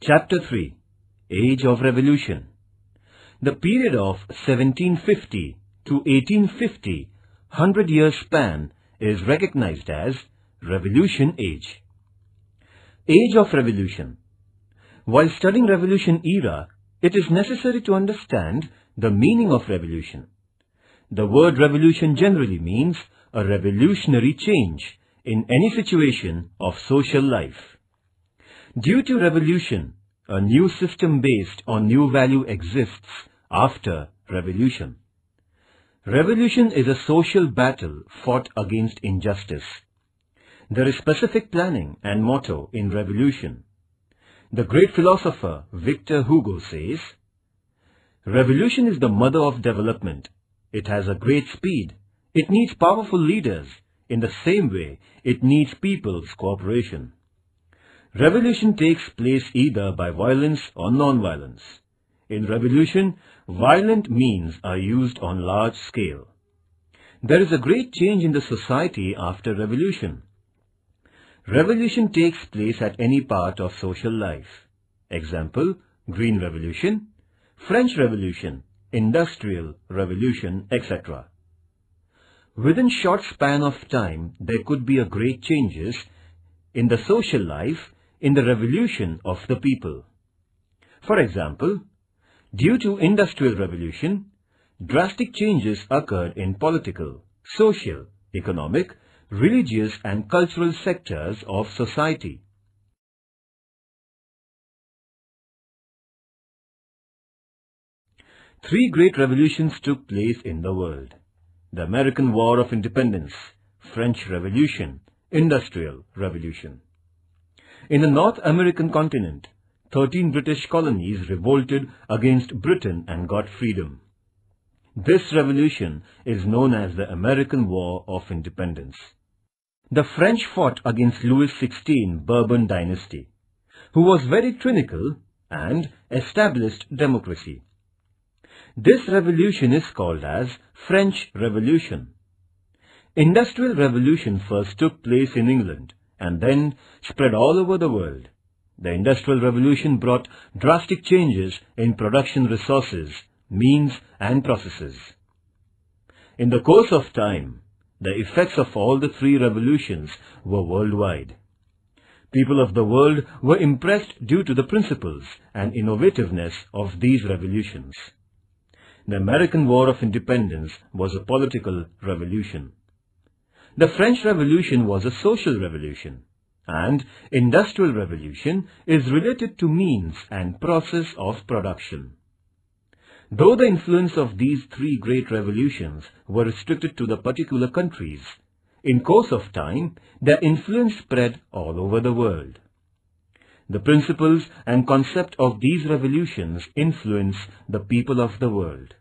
Chapter 3 Age of Revolution. The period of 1750 to 1850, 100-year span, is recognized as Revolution Age. Age of Revolution. While studying Revolution era, it is necessary to understand the meaning of revolution. The word revolution generally means a revolutionary change in any situation of social life. Due to revolution, a new system based on new value exists after revolution. Revolution is a social battle fought against injustice. There is specific planning and motto in revolution. The great philosopher Victor Hugo says, "Revolution is the mother of development. It has a great speed. It needs powerful leaders. In the same way, it needs people's cooperation." Revolution takes place either by violence or non-violence. In revolution, violent means are used on large scale. There is a great change in the society after revolution. Revolution takes place at any part of social life. Example, Green Revolution, French Revolution, Industrial Revolution, etc. Within short span of time, there could be a great changes in the social life in the revolution of the people. For example, due to Industrial Revolution, drastic changes occurred in political, social, economic, religious and cultural sectors of society. Three great revolutions took place in the world: the American War of Independence, French Revolution, Industrial Revolution. In the North American continent, 13 British colonies revolted against Britain and got freedom. This revolution is known as the American War of Independence. The French fought against Louis XVI Bourbon dynasty, who was very tyrannical and established democracy. This revolution is called as French Revolution. Industrial Revolution first took place in England and then spread all over the world. The Industrial Revolution brought drastic changes in production resources, means and processes. In the course of time, the effects of all the three revolutions were worldwide. People of the world were impressed due to the principles and innovativeness of these revolutions. The American War of Independence was a political revolution. The French Revolution was a social revolution, and Industrial Revolution is related to means and process of production. Though the influence of these three great revolutions were restricted to the particular countries, in course of time, their influence spread all over the world. The principles and concept of these revolutions influence the people of the world.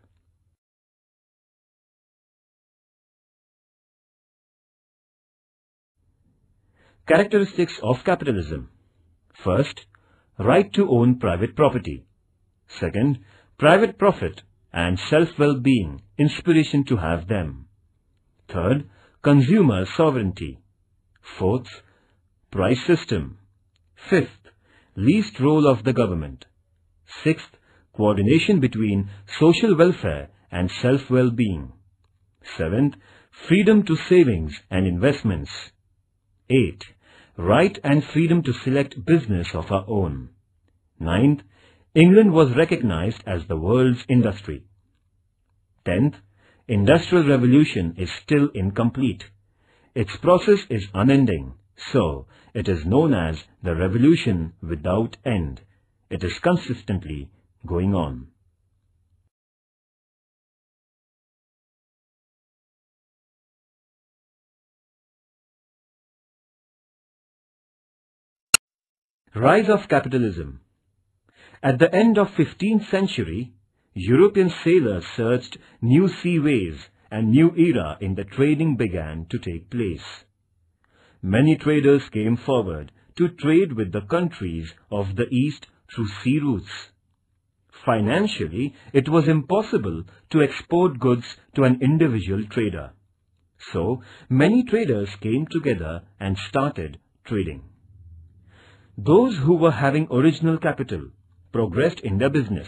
Characteristics of capitalism. First, right to own private property. Second, private profit and self-well-being, inspiration to have them. Third, consumer sovereignty. Fourth, price system. Fifth, least role of the government. Sixth, coordination between social welfare and self-well-being. Seventh, freedom to savings and investments. 8. Right and freedom to select business of our own. 9th, England was recognized as the world's industry. 10th, Industrial Revolution is still incomplete. Its process is unending, so it is known as the revolution without end. It is consistently going on. Rise of capitalism. At the end of 15th century, European sailors searched new seaways and new era in the trading began to take place. Many traders came forward to trade with the countries of the East through sea routes. Financially, it was impossible to export goods to an individual trader. So, many traders came together and started trading. Those who were having original capital progressed in their business.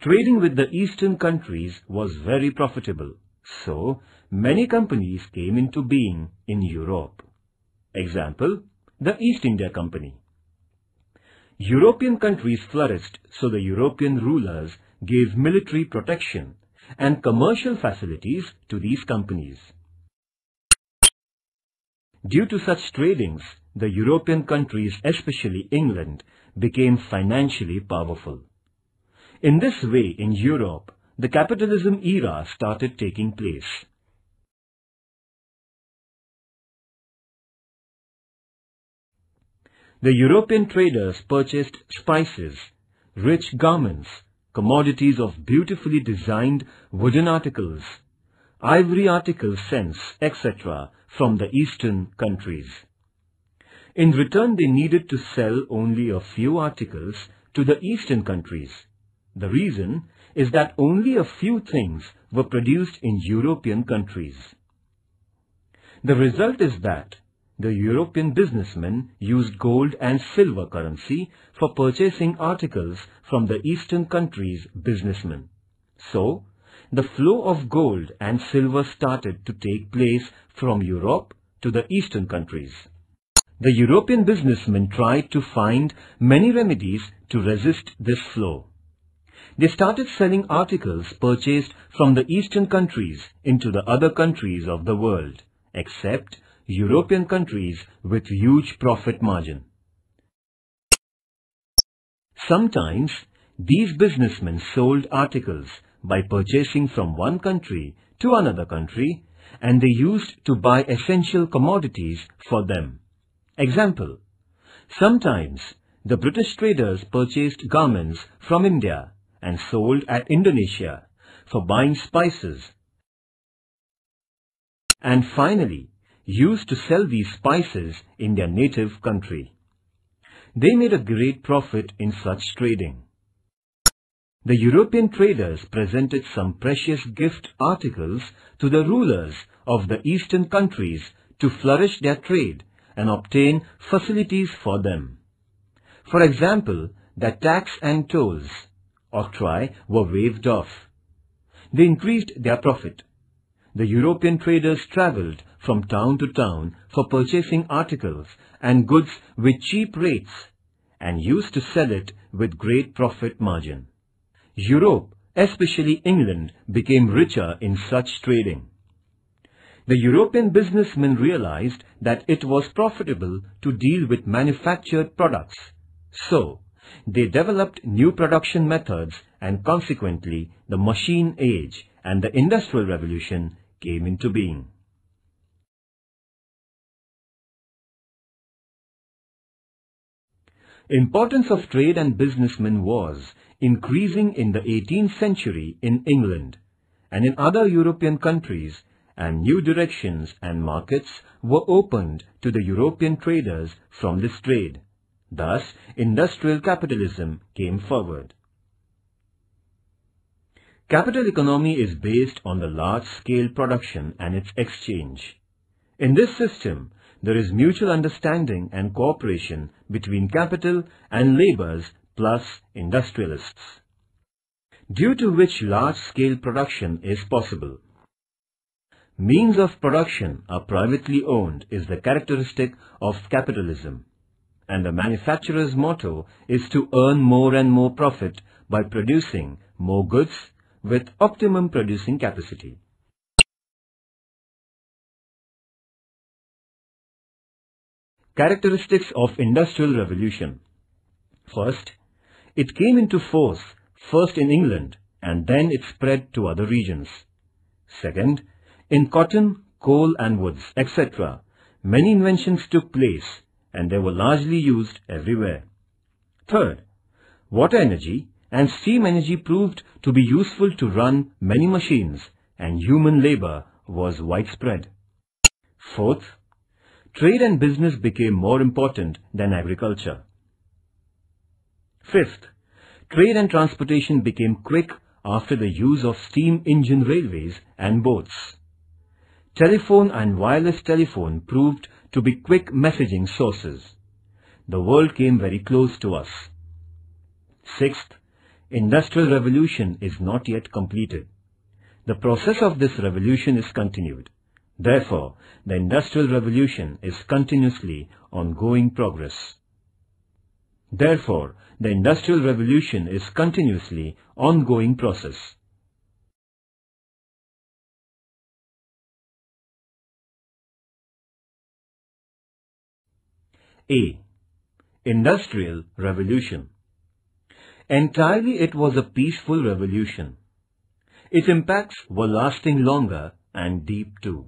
Trading with the Eastern countries was very profitable, so many companies came into being in Europe. Example, the East India Company. European countries flourished, so the European rulers gave military protection and commercial facilities to these companies. Due to such tradings, the European countries, especially England, became financially powerful. In this way, in Europe, the capitalism era started taking place. The European traders purchased spices, rich garments, commodities of beautifully designed wooden articles, ivory articles, scents, etc. from the Eastern countries. In return, they needed to sell only a few articles to the Eastern countries. The reason is that only a few things were produced in European countries. The result is that the European businessmen used gold and silver currency for purchasing articles from the Eastern countries' businessmen. So, the flow of gold and silver started to take place from Europe to the Eastern countries. The European businessmen tried to find many remedies to resist this flow. They started selling articles purchased from the Eastern countries into the other countries of the world, except European countries with huge profit margin. Sometimes, these businessmen sold articles by purchasing from one country to another country, and they used to buy essential commodities for them. Example, sometimes the British traders purchased garments from India and sold at Indonesia for buying spices, and finally used to sell these spices in their native country. They made a great profit in such trading. The European traders presented some precious gift articles to the rulers of the Eastern countries to flourish their trade and obtain facilities for them. For example, the tax and tolls, octroi, were waived off. They increased their profit. The European traders travelled from town to town for purchasing articles and goods with cheap rates and used to sell it with great profit margin. Europe, especially England, became richer in such trading. The European businessmen realized that it was profitable to deal with manufactured products. So, they developed new production methods, and consequently the machine age and the Industrial Revolution came into being. Importance of trade and businessmen was increasing in the 18th century in England and in other European countries, and new directions and markets were opened to the European traders from this trade. Thus, industrial capitalism came forward. Capital economy is based on the large-scale production and its exchange. In this system, there is mutual understanding and cooperation between capital and laborers plus industrialists, due to which large-scale production is possible. Means of production are privately owned is the characteristic of capitalism, and the manufacturer's motto is to earn more and more profit by producing more goods with optimum producing capacity. Characteristics of Industrial Revolution. First, it came into force first in England and then it spread to other regions. Second, in cotton, coal and woods, etc., many inventions took place and they were largely used everywhere. Third, water energy and steam energy proved to be useful to run many machines, and human labor was widespread. Fourth, trade and business became more important than agriculture. Fifth, trade and transportation became quick after the use of steam engine railways and boats. Telephone and wireless telephone proved to be quick messaging sources. the world came very close to us. Sixth, Industrial Revolution is not yet completed. The process of this revolution is continued. Therefore, the Industrial Revolution is continuously ongoing progress. Therefore, the Industrial Revolution is continuously ongoing process. A. Industrial Revolution. Entirely it was a peaceful revolution. Its impacts were lasting longer and deep too.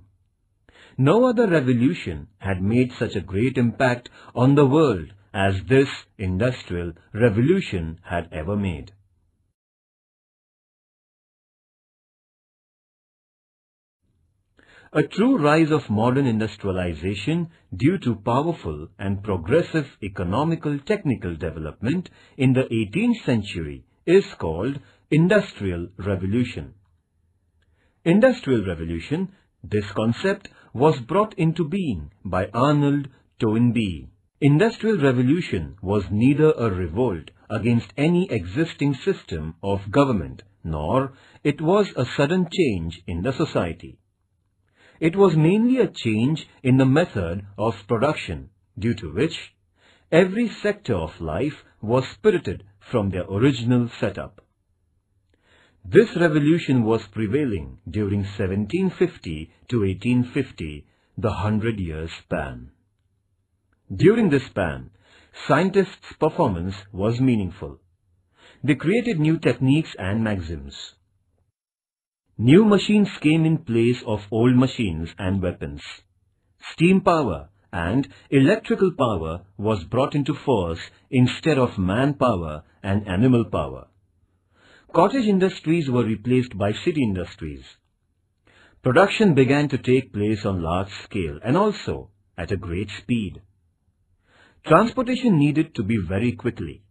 No other revolution had made such a great impact on the world as this Industrial Revolution had ever made. A true rise of modern industrialization due to powerful and progressive economical technical development in the 18th century is called Industrial Revolution. Industrial Revolution, this concept was brought into being by Arnold Toynbee. Industrial Revolution was neither a revolt against any existing system of government, nor it was a sudden change in the society. It was mainly a change in the method of production, due to which every sector of life was spirited from their original setup. This revolution was prevailing during 1750 to 1850, the 100-year span. During this span, scientists' performance was meaningful. They created new techniques and maxims. New machines came in place of old machines and weapons. Steam power and electrical power was brought into force instead of manpower and animal power. Cottage industries were replaced by city industries. Production began to take place on large scale and also at a great speed. Transportation needed to be very quickly.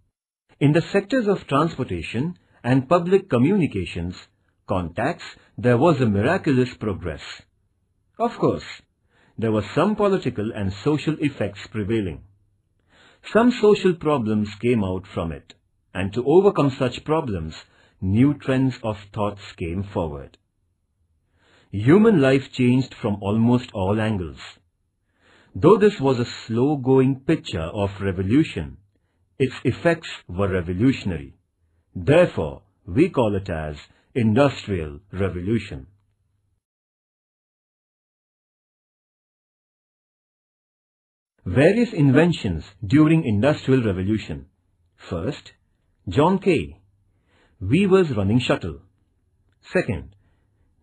In the sectors of transportation and public communications, contacts, there was a miraculous progress. Of course, there were some political and social effects prevailing. Some social problems came out from it, and to overcome such problems, new trends of thoughts came forward. Human life changed from almost all angles. Though this was a slow-going picture of revolution, its effects were revolutionary. Therefore, we call it as Industrial Revolution. Various inventions during Industrial Revolution. First, John Kay, weaver's running shuttle. Second,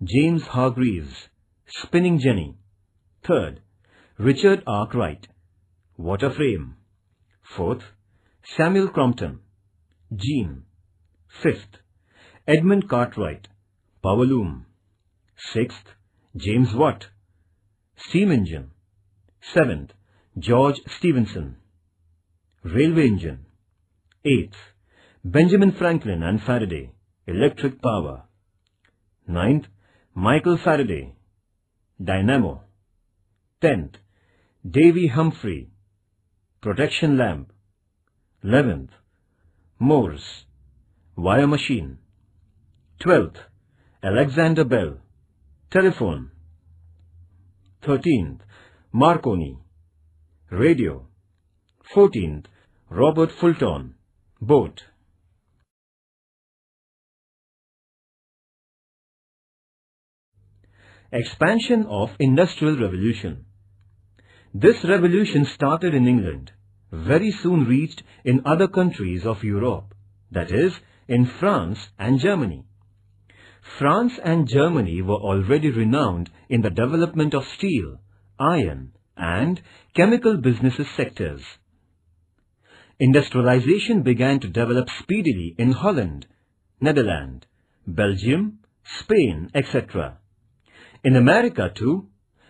James Hargreaves, spinning jenny. Third, Richard Arkwright, water frame. Fourth, Samuel Crompton, gene. Fifth, Edmund Cartwright, power loom. Sixth, James Watt, steam engine. Seventh, George Stephenson, railway engine. Eighth, Benjamin Franklin and Faraday, electric power. Ninth, Michael Faraday, dynamo. 10th, Davy Humphrey, protection lamp. 11th, Morse, wire machine. 12th, Alexander Bell, telephone. 13th, Marconi, radio. 14th, Robert Fulton, boat. Expansion of Industrial Revolution. This revolution started in England, very soon reached in other countries of Europe, that is, in France and Germany. France and Germany were already renowned in the development of steel, iron, and chemical businesses sectors. Industrialization began to develop speedily in Holland, Netherlands, Belgium, Spain, etc. In America too,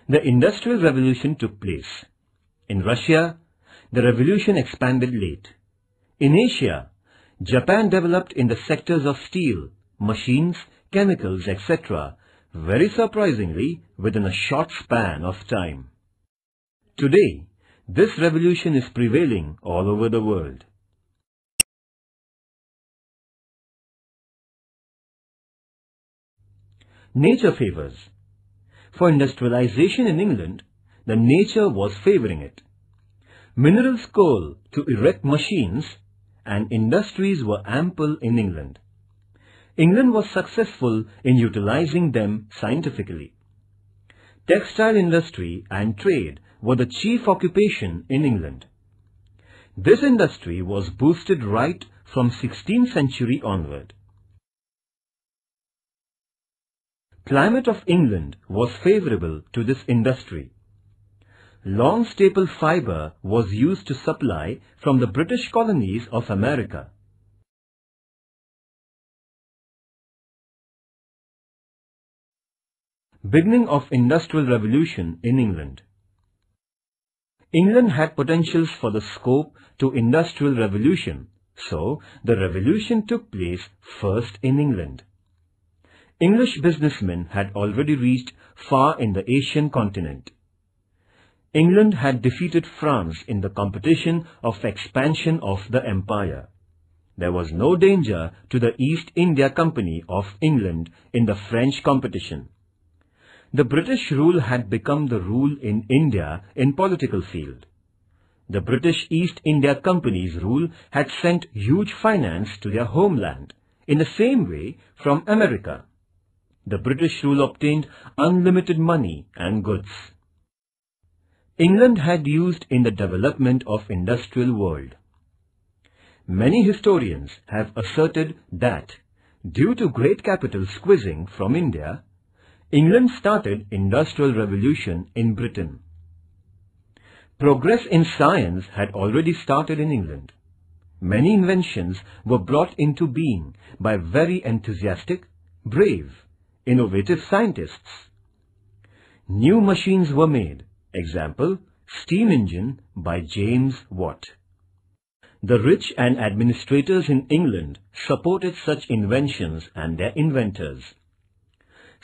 the Industrial Revolution took place. In Russia, the revolution expanded late. In Asia, Japan developed in the sectors of steel, machines, chemicals, etc., very surprisingly within a short span of time. Today, This revolution is prevailing all over the world. Nature favors. For industrialization in England, the nature was favoring it. Minerals coal to erect machines and industries were ample in England. England was successful in utilizing them scientifically. Textile industry and trade were the chief occupation in England. This industry was boosted right from 16th century onward. Climate of England was favorable to this industry. Long staple fibre was used to supply from the British colonies of America. Beginning of Industrial Revolution in England. England had potentials for the scope to Industrial Revolution, so the revolution took place first in England. English businessmen had already reached far in the Asian continent. England had defeated France in the competition of expansion of the empire. There was no danger to the East India Company of England in the French competition. The British rule had become the rule in India in political field. The British East India Company's rule had sent huge finance to their homeland, in the same way from America. The British rule obtained unlimited money and goods. England had used in the development of industrial world. Many historians have asserted that, due to great capital squeezing from India, England started Industrial Revolution in Britain. Progress in science had already started in England. Many inventions were brought into being by very enthusiastic, brave, innovative scientists. New machines were made. Example, steam engine by James Watt. The rich and administrators in England supported such inventions and their inventors.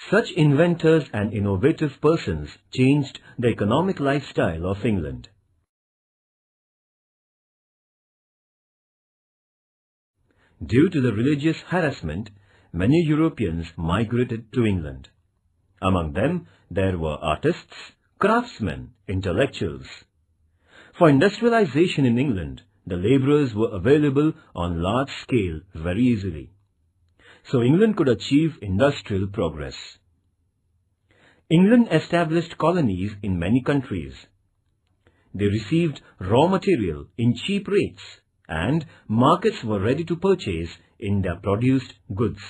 Such inventors and innovative persons changed the economic lifestyle of England. Due to the religious harassment, many Europeans migrated to England. Among them, there were artists, craftsmen, intellectuals. For industrialization in England, the labourers were available on large scale very easily. So England could achieve industrial progress. England established colonies in many countries. They received raw material in cheap rates and markets were ready to purchase in their produced goods.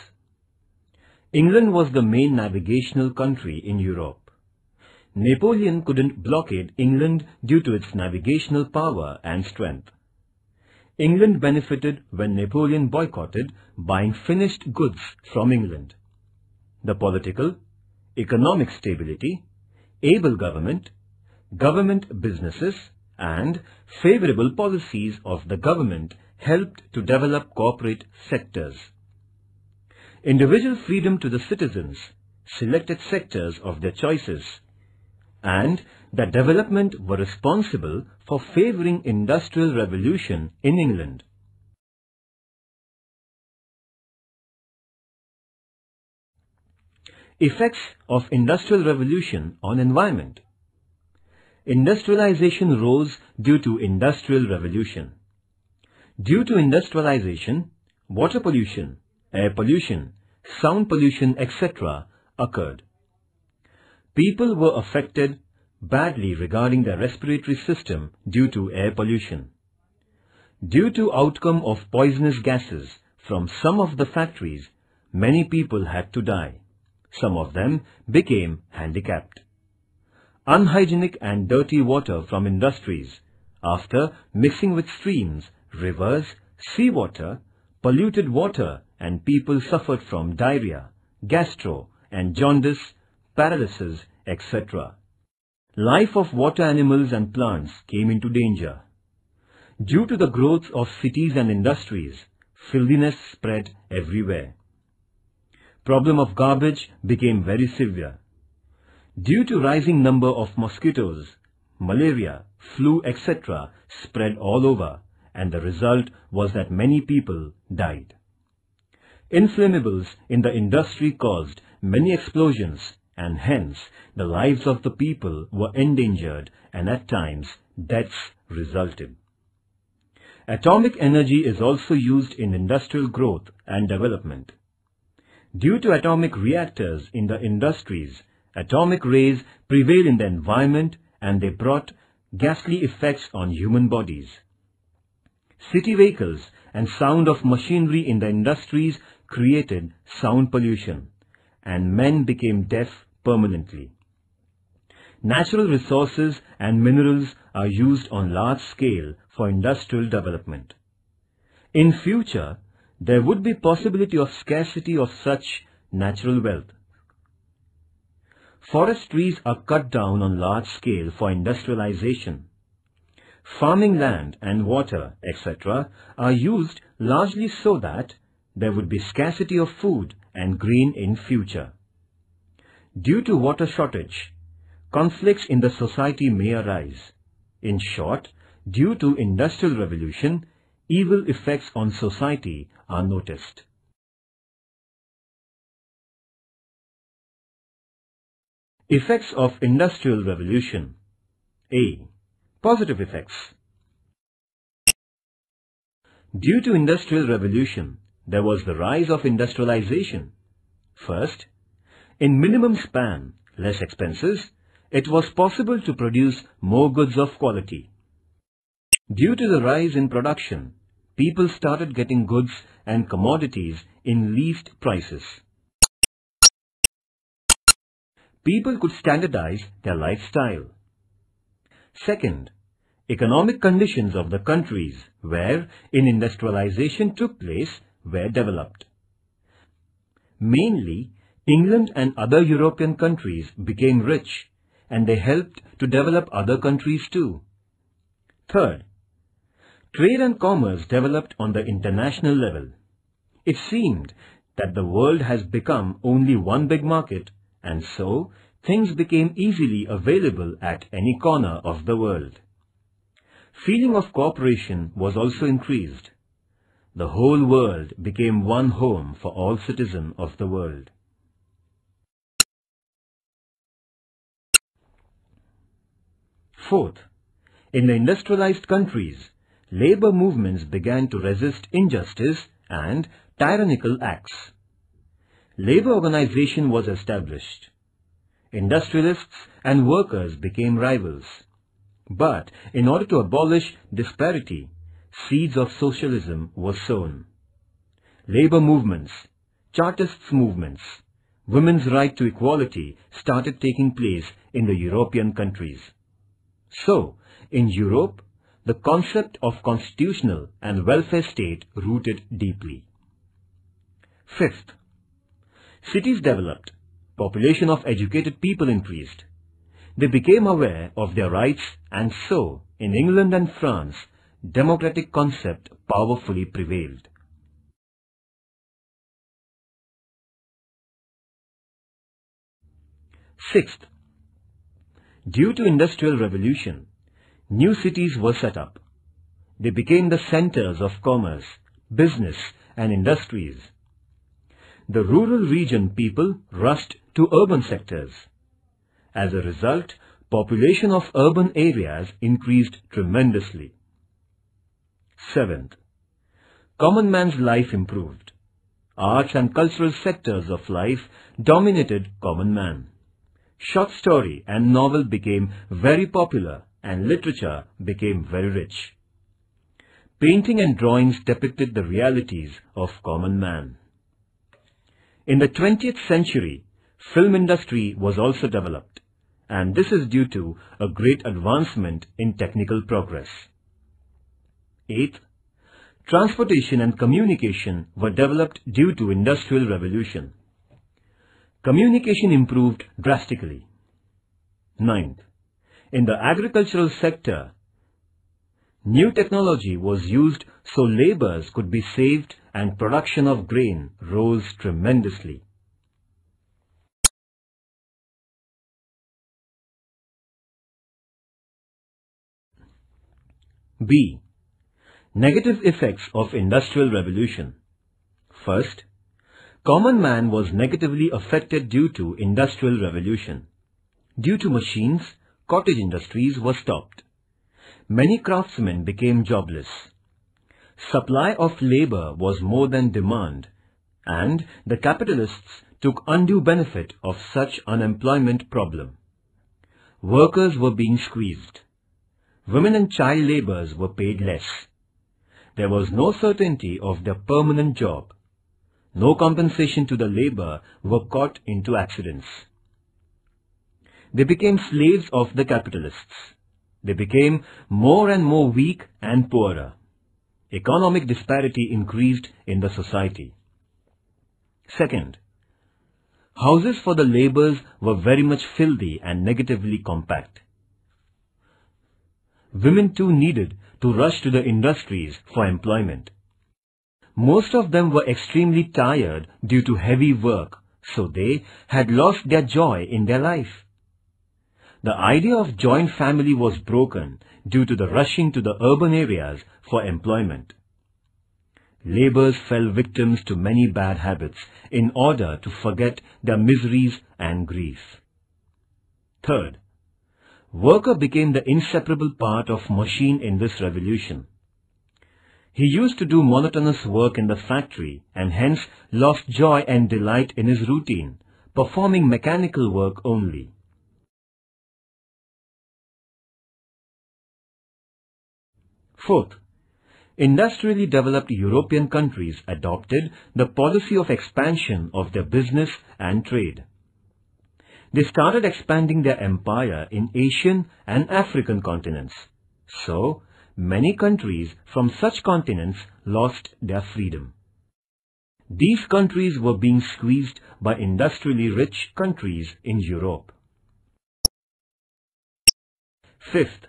England was the main navigational country in Europe. Napoleon couldn't blockade England due to its navigational power and strength. England benefited when Napoleon boycotted buying finished goods from England. The political, economic stability, able government, government businesses and favourable policies of the government helped to develop corporate sectors. Individual freedom to the citizens, selected sectors of their choices, and the development were responsible for favouring industrial revolution in England. Effects of industrial revolution on environment. Industrialization rose due to industrial revolution. Due to industrialization, water pollution, air pollution, sound pollution, etc. occurred. People were affected badly regarding their respiratory system due to air pollution. Due to outcome of poisonous gases from some of the factories, many people had to die. Some of them became handicapped. Unhygienic and dirty water from industries, after mixing with streams, rivers, seawater, polluted water and people suffered from diarrhea, gastro and jaundice, paralysis, etc. Life of water animals and plants came into danger. Due to the growth of cities and industries, filthiness spread everywhere. Problem of garbage became very severe. Due to rising number of mosquitoes, malaria, flu, etc. spread all over, and the result was that many people died. Inflammables in the industry caused many explosions, and hence the lives of the people were endangered, and at times deaths resulted. Atomic energy is also used in industrial growth and development. Due to atomic reactors in the industries, atomic rays prevail in the environment and they brought ghastly effects on human bodies. City vehicles and sound of machinery in the industries created sound pollution, and men became deaf permanently. Natural resources and minerals are used on large scale for industrial development. In future, there would be possibility of scarcity of such natural wealth. Forest trees are cut down on large scale for industrialization. Farming land and water, etc. are used largely so that there would be scarcity of food and grain in future. Due to water shortage, conflicts in the society may arise. In short, due to industrial revolution, evil effects on society are noticed. Effects of industrial revolution. A. Positive effects. Due to industrial revolution, there was the rise of industrialization. First, in minimum span, less expenses, it was possible to produce more goods of quality. Due to the rise in production, people started getting goods and commodities in least prices. People could standardize their lifestyle. Second, economic conditions of the countries where industrialization took place were developed. Mainly, England and other European countries became rich, and they helped to develop other countries too. Third, trade and commerce developed on the international level. It seemed that the world has become only one big market, and so things became easily available at any corner of the world. Feeling of cooperation was also increased. The whole world became one home for all citizens of the world. Fourth, in the industrialized countries, labor movements began to resist injustice and tyrannical acts. Labor organization was established. Industrialists and workers became rivals. But in order to abolish disparity, seeds of socialism were sown. Labor movements, Chartists movements, women's right to equality started taking place in the European countries. So, in Europe, the concept of constitutional and welfare state rooted deeply. Fifth, cities developed, population of educated people increased. They became aware of their rights, and so, in England and France, democratic concept powerfully prevailed. Sixth, due to industrial revolution, new cities were set up. They became the centers of commerce, business and industries. The rural region people rushed to urban sectors. As a result, population of urban areas increased tremendously. Seventh, common man's life improved. Arts and cultural sectors of life dominated common man. Short story and novel became very popular and literature became very rich. Painting and drawings depicted the realities of common man. In the 20th century, film industry was also developed, and this is due to a great advancement in technical progress. Eighth, transportation and communication were developed due to industrial revolution. Communication improved drastically. Ninth, in the agricultural sector, new technology was used so laborers could be saved and production of grain rose tremendously. B. Negative effects of Industrial Revolution. First, common man was negatively affected due to Industrial Revolution. Due to machines, cottage industries were stopped. Many craftsmen became jobless. Supply of labor was more than demand, and the capitalists took undue benefit of such unemployment problem. Workers were being squeezed. Women and child laborers were paid less. There was no certainty of their permanent job. No compensation to the labor were caught into accidents. They became slaves of the capitalists. They became more and more weak and poorer. Economic disparity increased in the society. Second, houses for the laborers were very much filthy and negatively compact. Women too needed to rush to the industries for employment. Most of them were extremely tired due to heavy work, so they had lost their joy in their life. The idea of joint family was broken due to the rushing to the urban areas for employment. Laborers fell victims to many bad habits in order to forget their miseries and grief. Third, worker became the inseparable part of machine in this revolution. He used to do monotonous work in the factory and hence lost joy and delight in his routine, performing mechanical work only. Fourth, industrially developed European countries adopted the policy of expansion of their business and trade. They started expanding their empire in Asian and African continents. So, many countries from such continents lost their freedom. These countries were being squeezed by industrially rich countries in Europe. Fifth,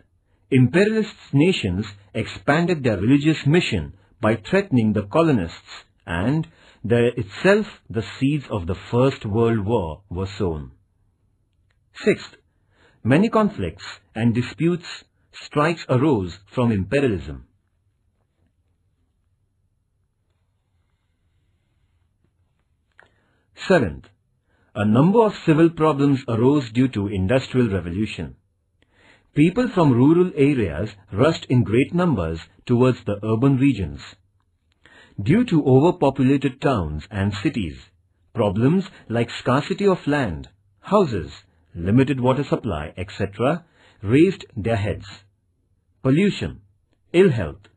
imperialist nations expanded their religious mission by threatening the colonists, and there itself the seeds of the First World War were sown. Sixth, many conflicts and disputes, strikes arose from imperialism. Seventh, a number of civil problems arose due to Industrial Revolution. People from rural areas rushed in great numbers towards the urban regions. Due to overpopulated towns and cities, problems like scarcity of land, houses, limited water supply, etc. raised their heads. Pollution, ill health,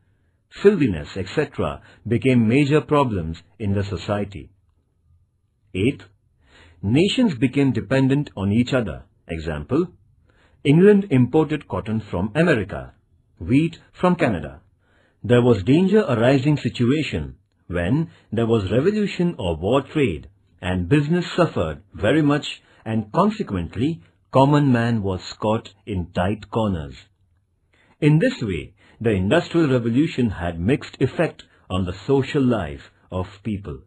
filthiness, etc. became major problems in the society. Eighth, nations became dependent on each other. Example, England imported cotton from America, wheat from Canada. There was danger arising situation when there was revolution or war trade, and business suffered very much, and consequently common man was caught in tight corners. In this way, the Industrial Revolution had mixed effect on the social life of people.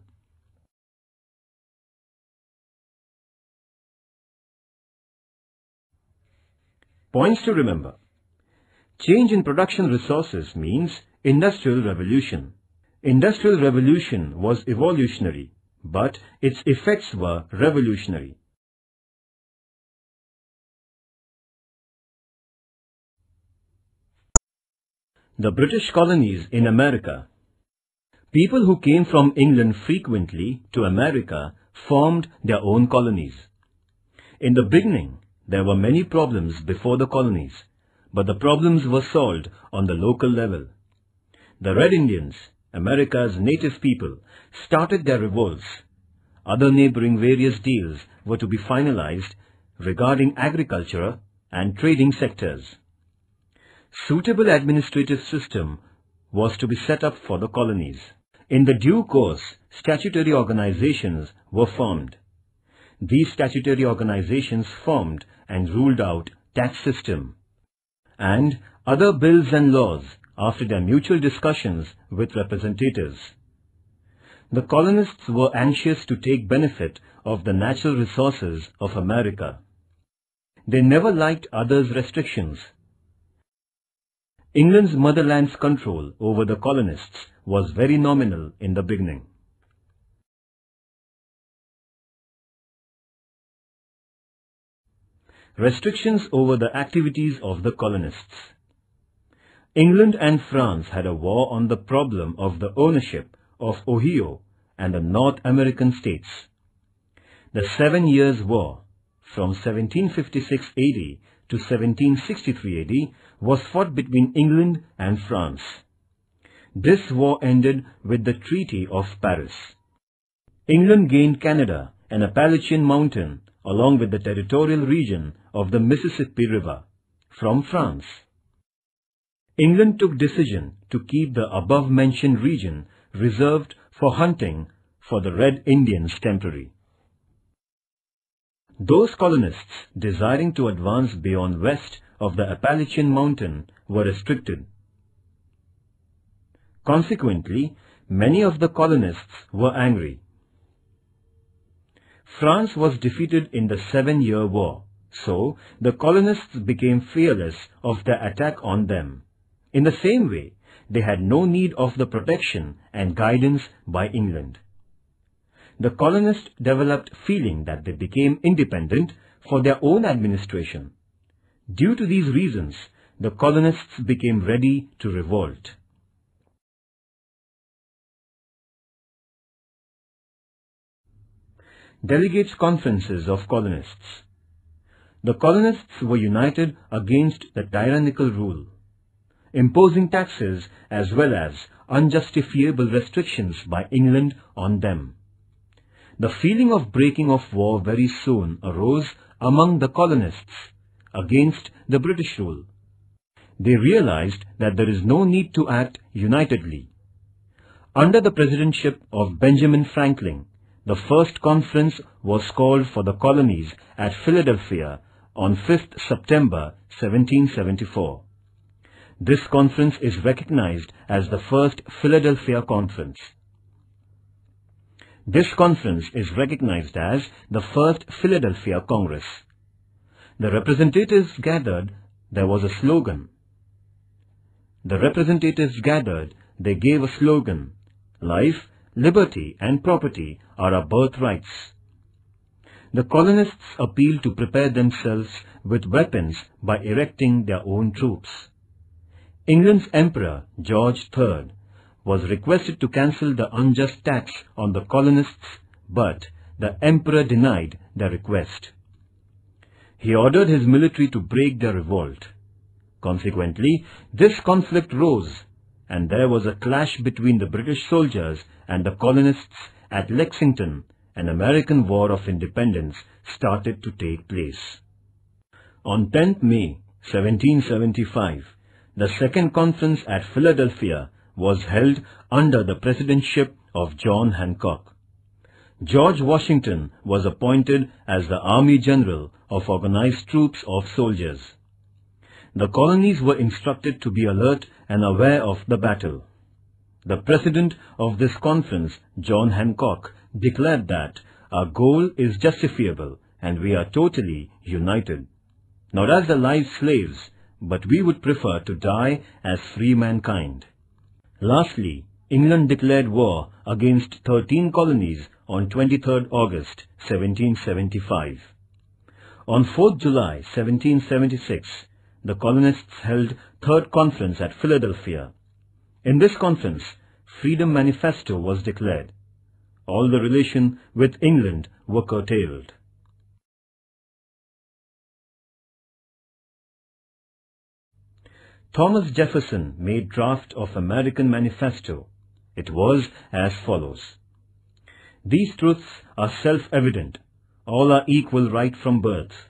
Points to remember. Change in production resources means Industrial Revolution. Industrial Revolution was evolutionary, but its effects were revolutionary. The British colonies in America. People who came from England frequently to America formed their own colonies. In the beginning, there were many problems before the colonies, but the problems were solved on the local level. The Red Indians, America's native people, started their revolts. Other neighboring various deals were to be finalized regarding agriculture and trading sectors. Suitable administrative system was to be set up for the colonies. In the due course, statutory organizations were formed. These statutory organizations formed and ruled out tax system and other bills and laws after their mutual discussions with representatives. The colonists were anxious to take benefit of the natural resources of America. They never liked others' restrictions. England's motherland's control over the colonists was very nominal in the beginning. Restrictions over the activities of the colonists. England and France had a war on the problem of the ownership of Ohio and the North American states. The 7 Years' War, from 1756 AD to 1763 AD, was fought between England and France. This war ended with the Treaty of Paris. England gained Canada, an Appalachian mountain, along with the territorial region of the Mississippi River, from France. England took decision to keep the above-mentioned region reserved for hunting for the Red Indians temporary. Those colonists desiring to advance beyond west of the Appalachian mountain were restricted. Consequently, many of the colonists were angry. France was defeated in the 7-Year War, so the colonists became fearless of the attack on them. In the same way, they had no need of the protection and guidance by England. The colonists developed feeling that they became independent for their own administration. Due to these reasons, the colonists became ready to revolt. Delegates' conferences of colonists. The colonists were united against the tyrannical rule, imposing taxes as well as unjustifiable restrictions by England on them. The feeling of breaking of war very soon arose among the colonists against the British rule. They realized that there is no need to act unitedly. Under the presidency of Benjamin Franklin, the first conference was called for the colonies at Philadelphia on 5th September 1774. This conference is recognized as the First Philadelphia Conference. This conference is recognized as the First Philadelphia Congress. The representatives gathered, there was a slogan. They gave a slogan, "Life, liberty and property are our birthrights." The colonists appealed to prepare themselves with weapons by erecting their own troops. England's Emperor, George III, was requested to cancel the unjust tax on the colonists, but the Emperor denied the request. He ordered his military to break the revolt. Consequently, this conflict rose, and there was a clash between the British soldiers and the colonists at Lexington. An American War of Independence started to take place. On 10th May 1775, the Second Conference at Philadelphia was held under the presidency of John Hancock. George Washington was appointed as the Army General of organized troops of soldiers. The colonies were instructed to be alert and aware of the battle. The president of this conference, John Hancock, declared that our goal is justifiable and we are totally united, not as the live slaves, but we would prefer to die as free mankind. Lastly, England declared war against 13 colonies on 23rd August 1775. On 4th July 1776, the colonists held Third Conference at Philadelphia. In this conference, Freedom Manifesto was declared. All the relation with England were curtailed. Thomas Jefferson made draft of American Manifesto. It was as follows. These truths are self-evident. All are equal right from birth.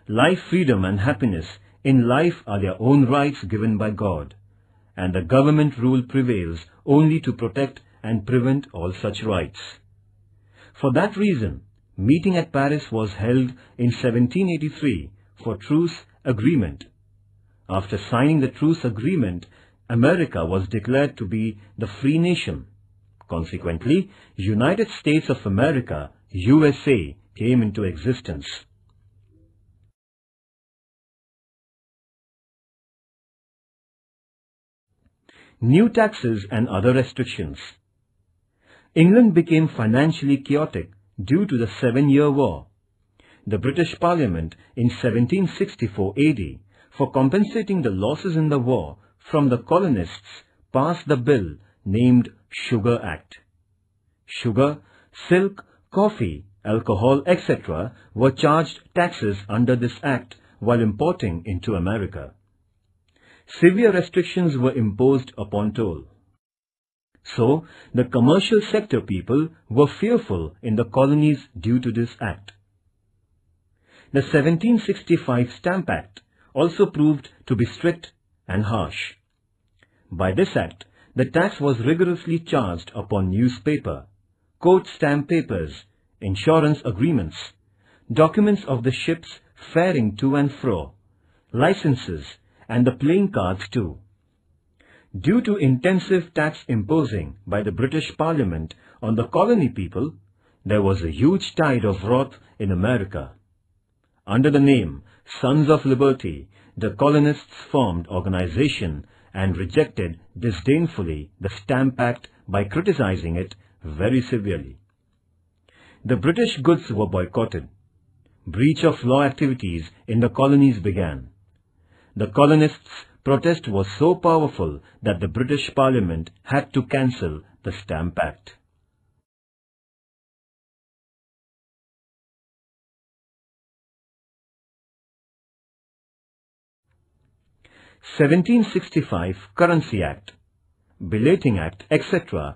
Life, freedom and happiness in life are their own rights given by God, and the government rule prevails only to protect and prevent all such rights. For that reason, meeting at Paris was held in 1783 for truce agreement. After signing the truce agreement, America was declared to be the free nation. Consequently, United States of America, USA, came into existence. new taxes and other restrictions. England became financially chaotic due to the 7-Year War. The British Parliament in 1764 AD, for compensating the losses in the war from the colonists, passed the bill named Sugar Act. Sugar, silk, coffee, alcohol, etc. were charged taxes under this act while importing into America. Severe restrictions were imposed upon toll. So, the commercial sector people were fearful in the colonies due to this act. The 1765 Stamp Act also proved to be strict and harsh. By this act, the tax was rigorously charged upon newspaper, court stamp papers, insurance agreements, documents of the ships faring to and fro, licenses, and the playing cards too. Due to intensive tax imposing by the British Parliament on the colony people, there was a huge tide of wrath in America. Under the name Sons of Liberty, the colonists formed organization and rejected disdainfully the Stamp Act by criticizing it very severely. The British goods were boycotted. Breach of law activities in the colonies began. The colonists' protest was so powerful that the British Parliament had to cancel the Stamp Act. (1765) Currency Act, Belating Act, etc.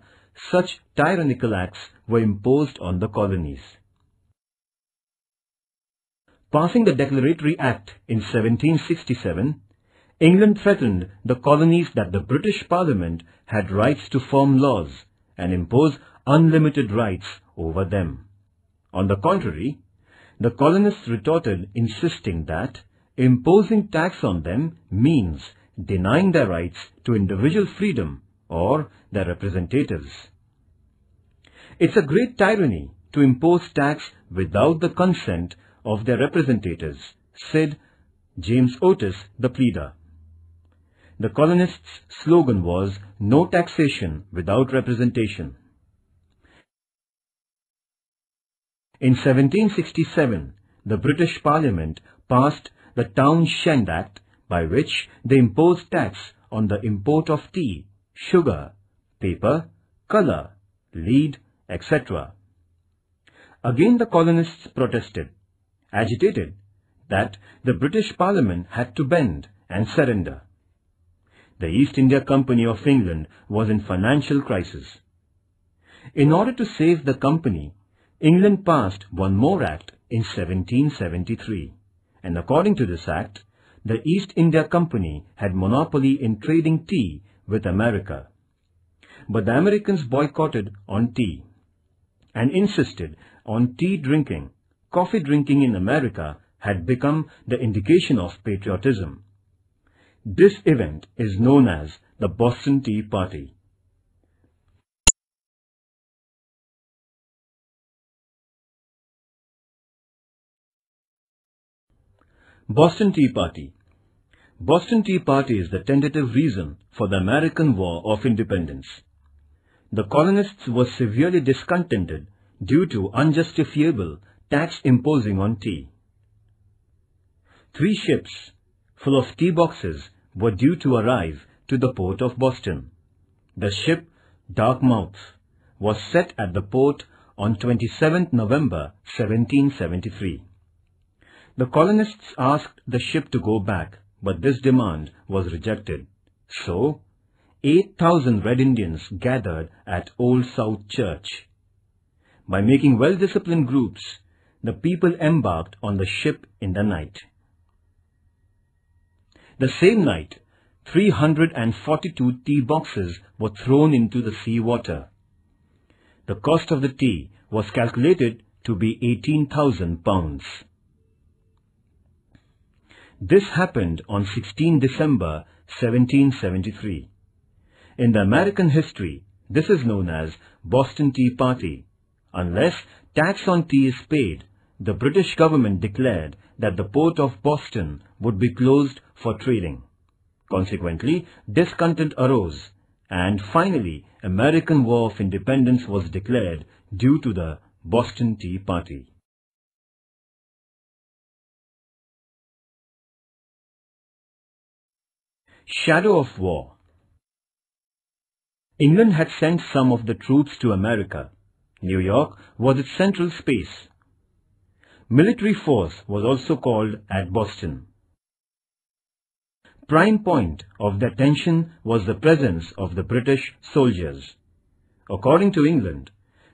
Such tyrannical acts were imposed on the colonies. Passing the Declaratory Act in 1767, England threatened the colonies that the British Parliament had rights to form laws and impose unlimited rights over them. On the contrary, the colonists retorted, insisting that imposing tax on them means denying their rights to individual freedom or their representatives. It's a great tyranny to impose tax without the consent of their representatives, said James Otis, the pleader. The colonists' slogan was "No taxation without representation." In 1767, the British Parliament passed the Townshend Act, by which they imposed tax on the import of tea, sugar, paper, colour, lead, etc. Again the colonists protested, agitated that the British Parliament had to bend and surrender. The East India Company of England was in financial crisis. In order to save the company, England passed one more act in 1773, and according to this act, the East India Company had monopoly in trading tea with America. But the Americans boycotted on tea and insisted on tea drinking. Coffee drinking in America had become the indication of patriotism. This event is known as the Boston Tea Party. Boston Tea Party. Boston Tea Party is the tentative reason for the American War of Independence. The colonists were severely discontented due to unjustifiable tax imposing on tea. 3 ships full of tea boxes were due to arrive to the port of Boston. The ship Dartmouth was set at the port on 27th November 1773. The colonists asked the ship to go back, but this demand was rejected. So, 8,000 Red Indians gathered at Old South Church. By making well-disciplined groups, the people embarked on the ship in the night. The same night, 342 tea boxes were thrown into the sea water. The cost of the tea was calculated to be £18,000. This happened on 16 December 1773. In the American history, this is known as Boston Tea Party. Unless tax on tea is paid, the British government declared that the port of Boston would be closed for trading. Consequently, discontent arose and finally American War of Independence was declared due to the Boston Tea Party. Shadow of war. England had sent some of the troops to America. New York was its central space. Military force was also called at Boston. Prime point of the attention was the presence of the British soldiers. According to England,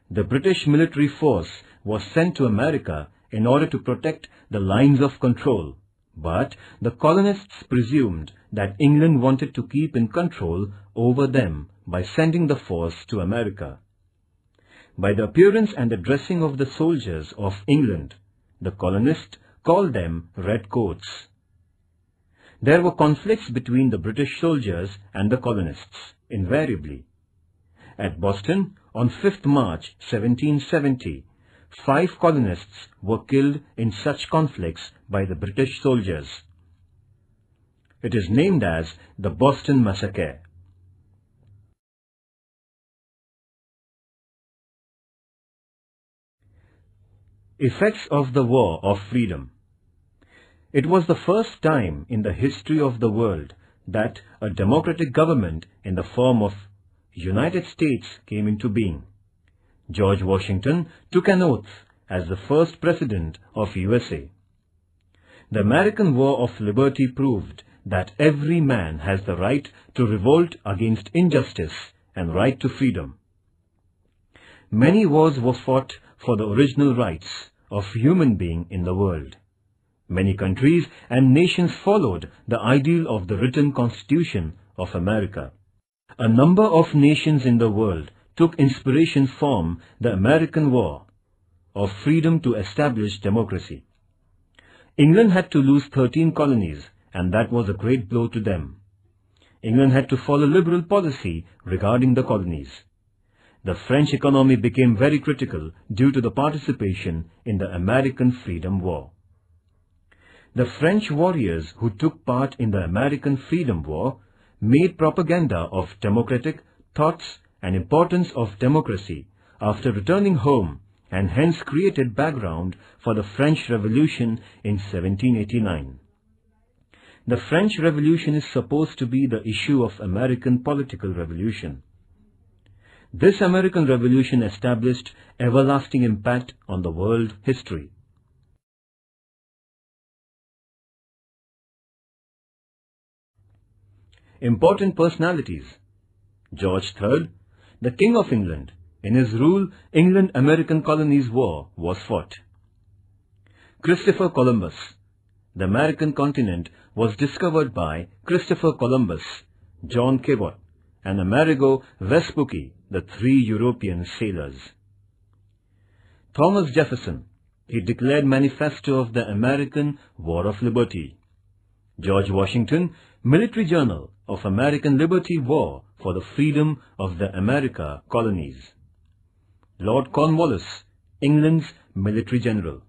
the British military force was sent to America in order to protect the lines of control, but the colonists presumed that England wanted to keep in control over them by sending the force to America. By the appearance and the dressing of the soldiers of England, the colonists called them redcoats. There were conflicts between the British soldiers and the colonists, invariably. At Boston, on 5th March 1770, 5 colonists were killed in such conflicts by the British soldiers. It is named as the Boston Massacre. Effects of the War of Freedom. It was the first time in the history of the world that a democratic government in the form of United States came into being. George Washington took an oath as the first president of USA. The American War of Liberty proved that every man has the right to revolt against injustice and right to freedom. Many wars were fought for the original rights of human being in the world. Many countries and nations followed the ideal of the written Constitution of America. A number of nations in the world took inspiration from the American War of Freedom to establish democracy. England had to lose 13 colonies, and that was a great blow to them. England had to follow liberal policy regarding the colonies. The French economy became very critical due to the participation in the American Freedom War. The French warriors who took part in the American Freedom War made propaganda of democratic thoughts and importance of democracy after returning home, and hence created background for the French Revolution in 1789. The French Revolution is supposed to be the issue of American political revolution. This American Revolution established everlasting impact on the world history. Important personalities. George III, the King of England. In his rule, England-American Colonies War was fought. Christopher Columbus. The American continent was discovered by Christopher Columbus, John Cabot, and Amerigo Vespucci, the 3 European sailors. Thomas Jefferson. He declared Manifesto of the American War of Liberty. George Washington, Military Journal of American Liberty War for the Freedom of the America Colonies. Lord Cornwallis, England's Military General.